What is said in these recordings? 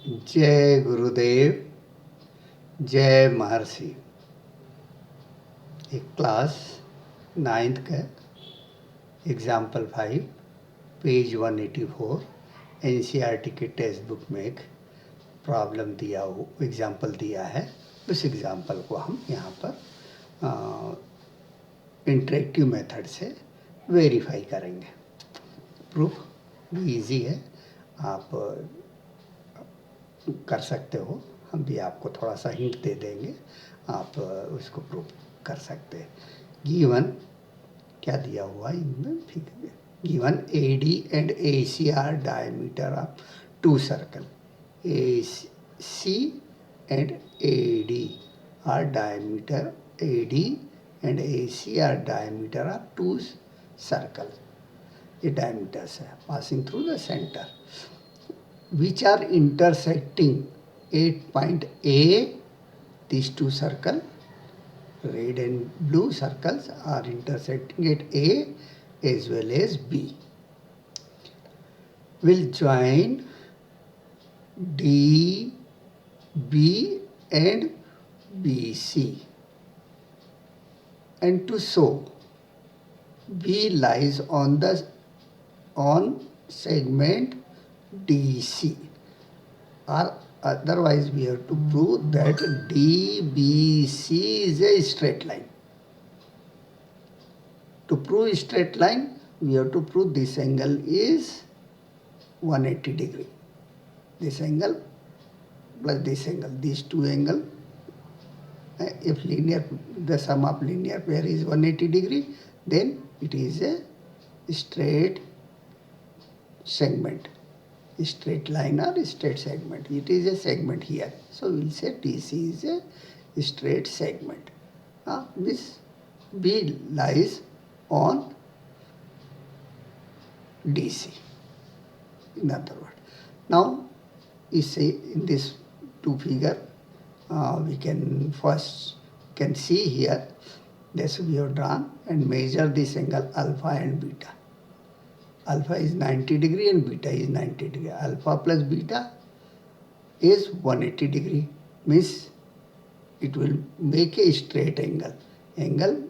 जय गुरुदेव, जय महर्षि। एक क्लास 9th का एग्जाम्पल 5 पेज 184 एनसीईआरटी के टेक्स्ट बुक में एक प्रॉब्लम दिया हो एग्जाम्पल दिया है। उस एग्जाम्पल को हम यहाँ पर इंटरेक्टिव मेथड से वेरीफाई करेंगे। प्रूफ भी इजी है, आप कर सकते हो। हम भी आपको थोड़ा सा हिंट दे देंगे, आप उसको प्रूफ कर सकते हैं। गिवन क्या दिया हुआ इनमें, ठीक है। Given AD and AC are diameter of two circle. AC and AD are diameter, AD and AC are diameter of two circle. ये डायमीटर्स है passing through the centre which are intersecting at point A. These two circles, red and blue circles, are intersecting at A as well as B. Will join D, B and BC. And to show B lies on segment DC, or otherwise we have to prove that DBC is a straight line. To prove a straight line, we have to prove this angle is 180 degree. This angle plus this angle, these two angles. If the sum of linear pair is 180 degree, then it is a straight segment. Straight line or straight segment. It is a segment here. So we will say DC is a straight segment. This B lies on DC. In other words, now you see in this two figure, we can first see here. This we have drawn and measure this angle alpha and beta. Alpha is 90 degree and beta is 90 degree. Alpha plus beta is 180 degree. Means it will make a straight angle. Angle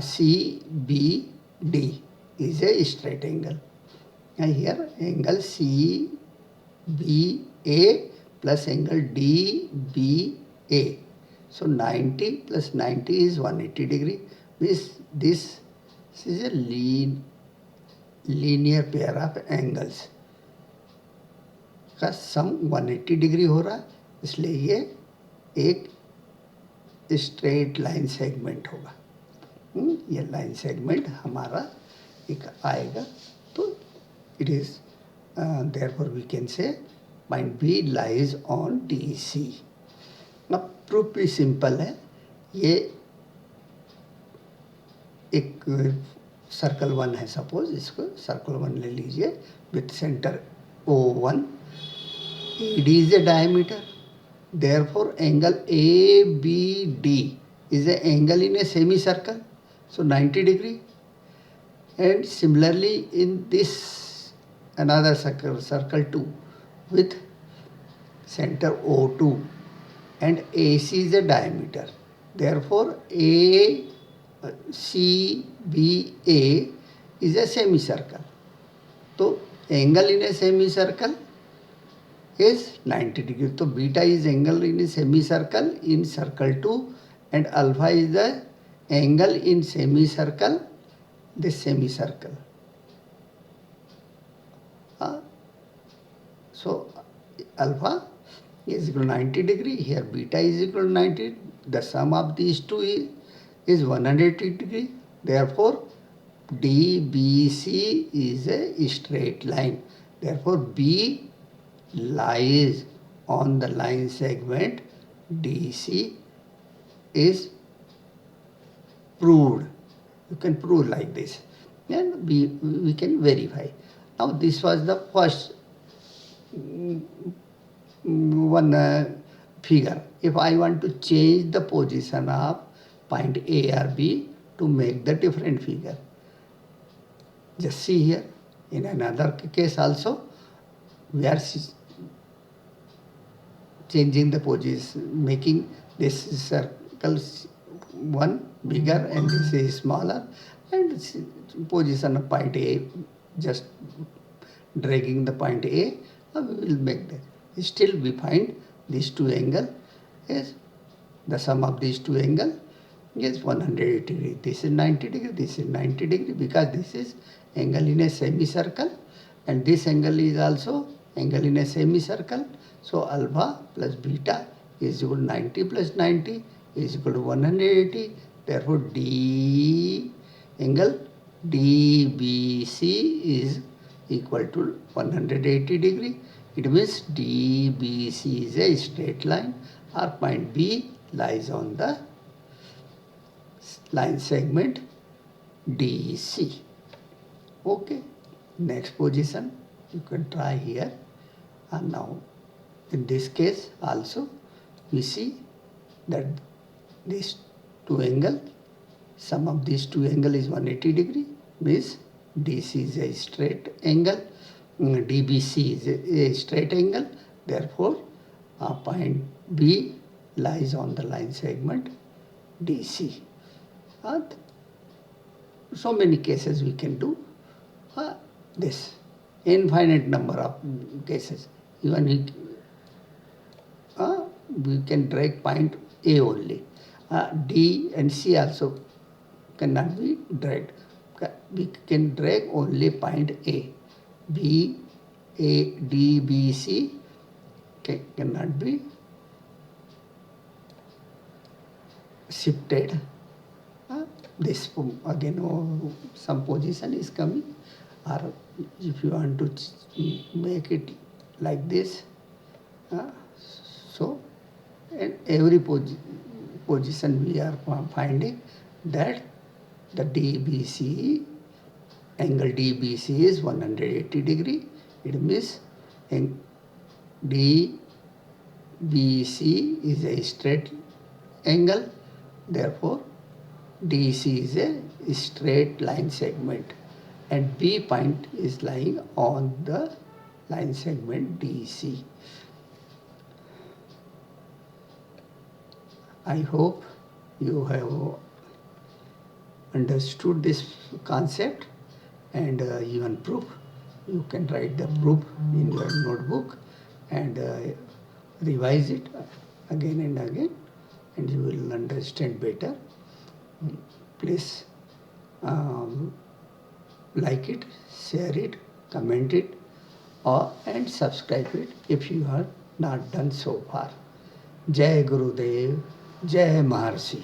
CBD is a straight angle. And here angle CBA plus angle DBA. So 90 plus 90 is 180 degree. Means this is a linear pair of angles का सम 180 degree हो रहा है, इसलिए ये एक straight line segment होगा। ये line segment हमारा एक आएगा। तो it is therefore we can say point B lies on DC। अब प्रूफ भी सिंपल है। ये एक सर्कल 1 है, सपोज इसको सर्कल 1 ले लीजिए with centre O1. AD is a diameter, therefore angle ABD is an angle in a semicircle, so 90 degree. And similarly in this another circle 2 with center O2 and AC is a diameter, therefore CBA is a semicircle. तो angle in a semicircle is 90 degree. So beta is angle in a semicircle in circle 2 and alpha is the angle in semicircle, this semicircle. So alpha is equal to 90 degree, here beta is equal to 90. The sum of these two is 180 degree. Therefore DBC is a straight line. Therefore B lies on the line segment DC is proved. You can prove like this and we can verify. Now this was the first one figure. If I want to change the position of point A or B to make the different figure, just see here in another case also we are changing the position, making this circle one bigger and this is smaller, and position of point A, just dragging the point A, we will make that. Still we find these two angle is the sum of these two angle is 180 degree. This is 90 degree, this is 90 degree, because this is angle in a semicircle and this angle is also angle in a semicircle. So alpha plus beta is equal to 90 plus 90 is equal to 180. Therefore D angle DBC is equal to 180 degree. It means DBC is a straight line, or point B lies on the line segment DC. Okay, next position you can try here. And now in this case also we see that these two angle, sum of these two angle is 180 degree, means DC is a straight angle, DBC is a straight angle. Therefore point B lies on the line segment DC. So many cases we can do this, infinite number of cases. Even we can drag point A only. D and C also cannot be dragged. We can drag only point A. B, A, D, B, C cannot be shifted. This again some position is coming, or if you want to make it like this, so in every position we are finding that the DBC, angle DBC is 180 degree. It means DBC is a straight angle. Therefore DC is a straight line segment and B point is lying on the line segment DC. I hope you have understood this concept and even proof. You can write the proof in your notebook and revise it again and again, and you will understand better. Please like it, share it, comment it, and subscribe it if you have not done so far. Jai Gurudev, Jai Maharshi.